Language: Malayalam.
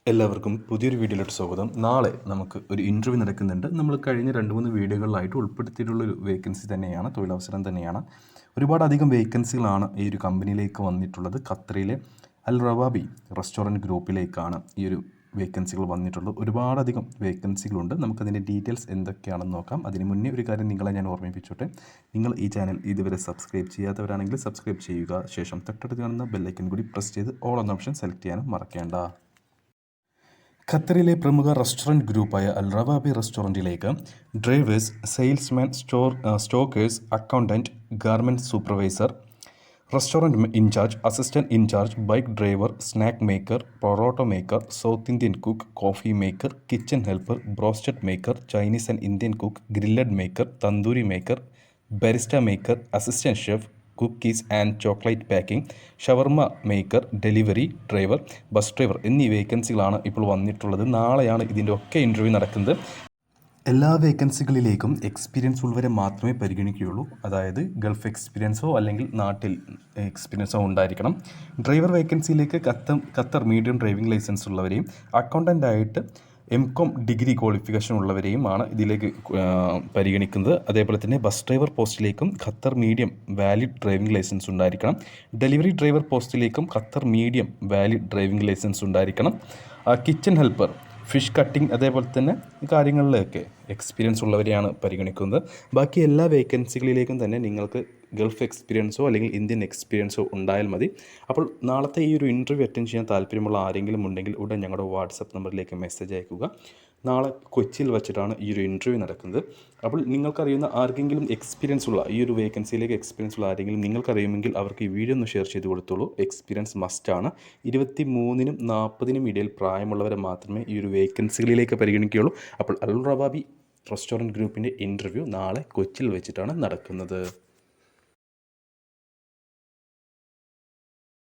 എല്ലാവർക്കും പുതിയൊരു വീഡിയോയിലോട്ട് സ്വാഗതം. നാളെ നമുക്ക് ഒരു ഇൻ്റർവ്യൂ നടക്കുന്നുണ്ട്. നമ്മൾ കഴിഞ്ഞ 2-3 വീഡിയോകളിലായിട്ട് ഉൾപ്പെടുത്തിയിട്ടുള്ളൊരു വേക്കൻസി തന്നെയാണ്, തൊഴിലവസരം തന്നെയാണ്. ഒരുപാടധികം വേക്കൻസികളാണ് ഈ ഒരു കമ്പനിയിലേക്ക് വന്നിട്ടുള്ളത്. ഖത്തറിലെ അൽ റവാബി റെസ്റ്റോറൻറ്റ് ഗ്രൂപ്പിലേക്കാണ് ഈ ഒരു വേക്കൻസികൾ വന്നിട്ടുള്ളത്. ഒരുപാടധികം വേക്കൻസികളുണ്ട്. നമുക്കതിൻ്റെ ഡീറ്റെയിൽസ് എന്തൊക്കെയാണെന്ന് നോക്കാം. അതിന് മുന്നേ ഒരു കാര്യം നിങ്ങളെ ഞാൻ ഓർമ്മിപ്പിച്ചോട്ടെ. നിങ്ങൾ ഈ ചാനൽ ഇതുവരെ സബ്സ്ക്രൈബ് ചെയ്യാത്തവരാണെങ്കിൽ സബ്സ്ക്രൈബ് ചെയ്യുക. ശേഷം തൊട്ടടുത്ത് കാണുന്ന ബെല്ലൈക്കൻ കൂടി പ്രസ് ചെയ്ത് ഓൾ എന്ന ഓപ്ഷൻ സെലക്ട് ചെയ്യാനും മറക്കേണ്ട. ഖത്തറിലെ പ്രമുഖ റെസ്റ്റോറൻറ്റ് ഗ്രൂപ്പായ അൽ റവാബി റെസ്റ്റോറൻറ്റിലേക്ക് drivers, salesman, stockers, accountant, garment supervisor, restaurant incharge, assistant incharge, bike driver, snack maker, parotta maker, South Indian cook, coffee maker, kitchen helper, broasted maker, Chinese and Indian cook, grilled maker, tandoori maker, barista maker, assistant chef, cookies and chocolate packing, shawarma maker, delivery driver, bus driver എന്നീ വേക്കൻസികളാണ് ഇപ്പോൾ വന്നിട്ടുള്ളത്. നാളെയാണ് ഇതിൻ്റെ ഒക്കെ ഇൻ്റർവ്യൂ നടക്കുന്നത്. എല്ലാ വേക്കൻസികളിലേക്കും എക്സ്പീരിയൻസ് ഉള്ളവരെ മാത്രമേ പരിഗണിക്കുകയുള്ളൂ. അതായത് ഗൾഫ് എക്സ്പീരിയൻസോ അല്ലെങ്കിൽ നാട്ടിൽ എക്സ്പീരിയൻസോ ഉണ്ടായിരിക്കണം. ഡ്രൈവർ വേക്കൻസിയിലേക്ക് ഖത്തർ മീഡിയം ഡ്രൈവിംഗ് ലൈസൻസ് ഉള്ളവരെയും അക്കൗണ്ടൻ്റായിട്ട് MCOM ഡിഗ്രി ക്വാളിഫിക്കേഷൻ ഉള്ളവരെയുമാണ് ഇതിലേക്ക് പരിഗണിക്കുന്നത്. അതേപോലെ തന്നെ ബസ് ഡ്രൈവർ പോസ്റ്റിലേക്കും Qatar medium valid driving licence ഉണ്ടായിരിക്കണം. ഡെലിവറി ഡ്രൈവർ പോസ്റ്റിലേക്കും Qatar medium valid driving licence ഉണ്ടായിരിക്കണം. കിച്ചൺ ഹെൽപ്പർ, ഫിഷ് കട്ടിംഗ്, അതേപോലെ തന്നെ കാര്യങ്ങളിലൊക്കെ എക്സ്പീരിയൻസ് ഉള്ളവരെയാണ് പരിഗണിക്കുന്നത്. ബാക്കി എല്ലാ വേക്കൻസികളിലേക്കും തന്നെ നിങ്ങൾക്ക് ഗൾഫ് എക്സ്പീരിയൻസോ അല്ലെങ്കിൽ ഇന്ത്യൻ എക്സ്പീരിയൻസോ ഉണ്ടായാൽ മതി. അപ്പോൾ നാളത്തെ ഈ ഒരു ഇൻ്റർവ്യൂ അറ്റൻഡ് ചെയ്യാൻ താല്പര്യമുള്ള ആരെങ്കിലും ഉണ്ടെങ്കിൽ ഉടൻ ഞങ്ങളുടെ വാട്സപ്പ് നമ്പറിലേക്ക് മെസ്സേജ് അയക്കുക. നാളെ കൊച്ചിയിൽ വെച്ചിട്ടാണ് ഈ ഒരു ഇൻ്റർവ്യൂ നടക്കുന്നത്. അപ്പോൾ നിങ്ങൾക്കറിയുന്ന ആർക്കെങ്കിലും എക്സ്പീരിയൻസ് ഉള്ള ഈ ഒരു വേക്കൻസിയിലേക്ക് എക്സ്പീരിയൻസ് ഉള്ള ആരെങ്കിലും നിങ്ങൾക്കറിയുമെങ്കിൽ അവർക്ക് ഈ വീഡിയോ ഒന്ന് ഷെയർ ചെയ്ത് കൊടുത്തോളൂ. എക്സ്പീരിയൻസ് മസ്റ്റാണ്. 23-നും 40-നും ഇടയിൽ പ്രായമുള്ളവരെ മാത്രമേ ഈ ഒരു വേക്കൻസികളിലേക്ക് പരിഗണിക്കുകയുള്ളൂ. അപ്പോൾ അൽ റവാബി റെസ്റ്റോറൻറ്റ് ഗ്രൂപ്പിൻ്റെ ഇൻ്റർവ്യൂ നാളെ കൊച്ചിയിൽ വെച്ചിട്ടാണ് നടക്കുന്നത്.